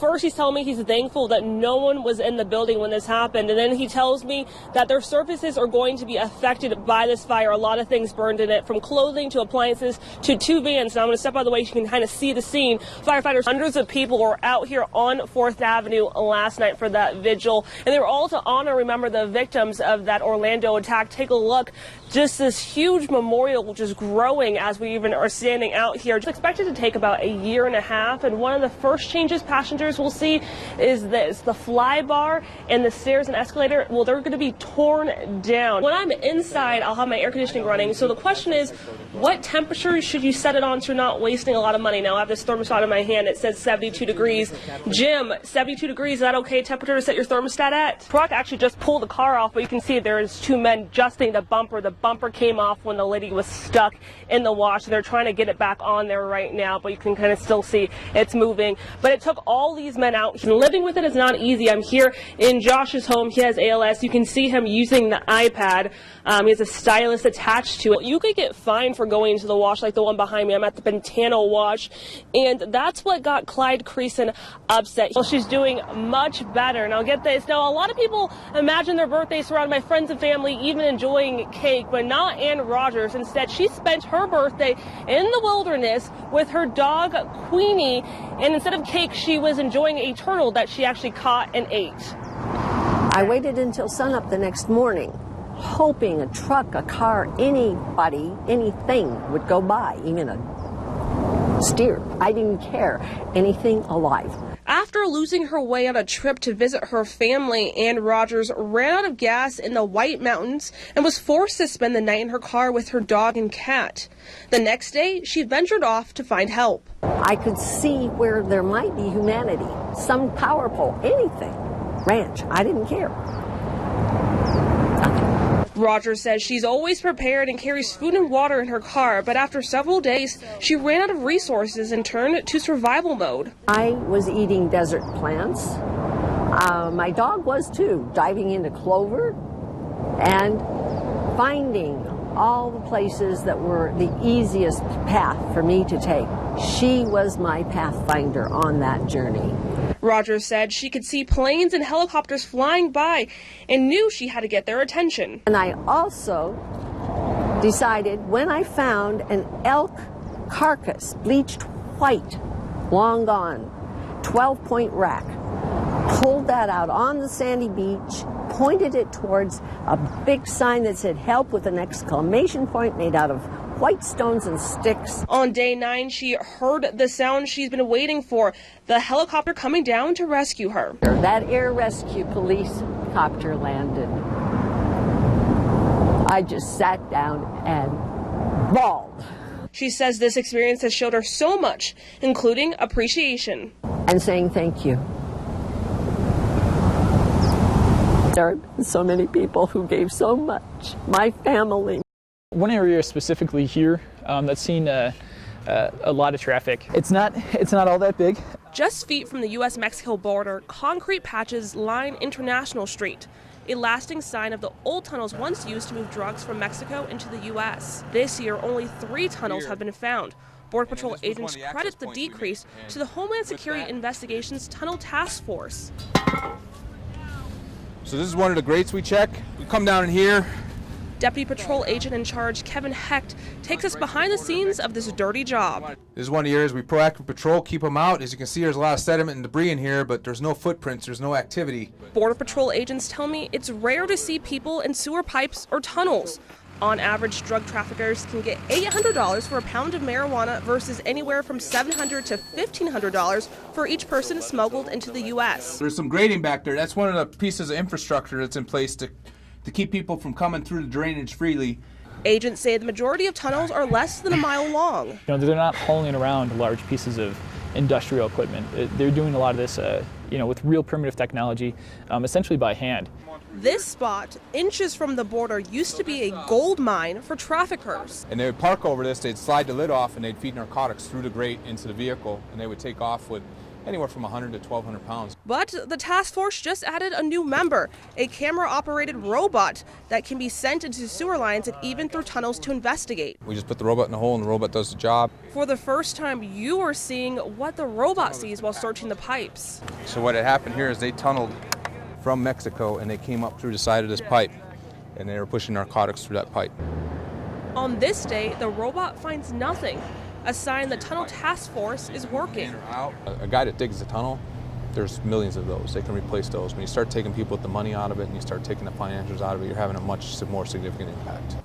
First, he's telling me he's thankful that no one was in the building when this happened. And then he tells me that their surfaces are going to be affected by this fire. A lot of things burned in it, from clothing to appliances to 2 vans. Now I'm going to step out of the way so you can kind of see the scene. Firefighters, hundreds of people were out here on 4th Avenue last night for that vigil. And they were all to honor, remember the victims of that Orlando attack. Take a look. Just this huge memorial, which is growing as we even are standing out here. It's expected to take about a year and a half. And one of the first changes passengers will see is this: the fly bar and the stairs and escalator, well, they're going to be torn down. When I'm inside, I'll have my air conditioning running. So the question is, what temperature should you set it on so you're not wasting a lot of money? Now I have this thermostat in my hand. It says 72 degrees. Jim, 72 degrees, is that okay temperature to set your thermostat at? Truck actually just pulled the car off, but you can see there's 2 men adjusting the bumper. The bumper came off when the lady was stuck in the wash. They're trying to get it back on there right now, but you can kind of still see it's moving. But it took all these men out. Living with it is not easy. I'm here in Josh's home. He has ALS. You can see him using the iPad. He has a stylus attached to it. You could get fined for going into the wash like the one behind me. I'm at the Bentano wash, and that's what got Clyde Creason upset. Well, she's doing much better. Now get this. Now a lot of people imagine their birthday surrounded by friends and family, even enjoying cake, but not Ann Rogers. Instead, she spent her birthday in the wilderness with her dog Queenie, and instead of cake, she was enjoying a turtle that she actually caught and ate. I waited until sunup the next morning, hoping a truck, a car, anybody, anything would go by, even a steer. I didn't care. Anything alive. After losing her way on a trip to visit her family, Ann Rogers ran out of gas in the White Mountains and was forced to spend the night in her car with her dog and cat. The next day, she ventured off to find help. I could see where there might be humanity, some power pole, anything. Ranch, I didn't care. Rogers says she's always prepared and carries food and water in her car, but after several days, she ran out of resources and turned to survival mode. I was eating desert plants. My dog was too, diving into clover and finding all the places that were the easiest path for me to take. She was my pathfinder on that journey. Rogers said she could see planes and helicopters flying by and knew she had to get their attention. And I also decided, when I found an elk carcass, bleached white, long gone, 12-point rack, pulled that out on the sandy beach, pointed it towards a big sign that said help with an exclamation point made out of white stones and sticks. On day 9, she heard the sound she's been waiting for, the helicopter coming down to rescue her. That air rescue police copter landed. I just sat down and bawled. She says this experience has showed her so much, including appreciation. And saying thank you. There have been so many people who gave so much. My family. One area specifically here that's seen a lot of traffic. It's not all that big. Just feet from the U.S.-Mexico border, concrete patches line International Street, a lasting sign of the old tunnels once used to move drugs from Mexico into the U.S. This year, only 3 tunnels have been found. Border Patrol agents credit the decrease to the Homeland Security Investigations Tunnel Task Force. So this is one of the grates we check. We come down in here. Deputy Patrol Agent in Charge Kevin Hecht takes us behind the scenes of this dirty job. This is one of the areas we proactively patrol, keep them out. As you can see, there's a lot of sediment and debris in here, but there's no footprints, there's no activity. Border Patrol agents tell me it's rare to see people in sewer pipes or tunnels. On average, drug traffickers can get $800 for a pound of marijuana versus anywhere from $700 to $1,500 for each person smuggled into the U.S. There's some grading back there. That's one of the pieces of infrastructure that's in place to keep people from coming through the drainage freely. Agents say the majority of tunnels are less than a mile long. You know, they're not hauling around large pieces of industrial equipment. They're doing a lot of this, with real primitive technology, essentially by hand. This spot, inches from the border, used to be a gold mine for traffickers. And they would park over this, they'd slide the lid off, and they'd feed narcotics through the grate into the vehicle, and they would take off with anywhere from 100 to 1,200 pounds. But the task force just added a new member, a camera-operated robot that can be sent into sewer lines and even through tunnels to investigate. We just put the robot in the hole and the robot does the job. For the first time, you are seeing what the robot sees while searching the pipes. So what had happened here is they tunneled from Mexico and they came up through the side of this pipe and they were pushing narcotics through that pipe. On this day, the robot finds nothing, a sign the tunnel task force is working. A guy that digs a tunnel, there's millions of those. They can replace those. When you start taking people with the money out of it and you start taking the financials out of it, you're having a much more significant impact.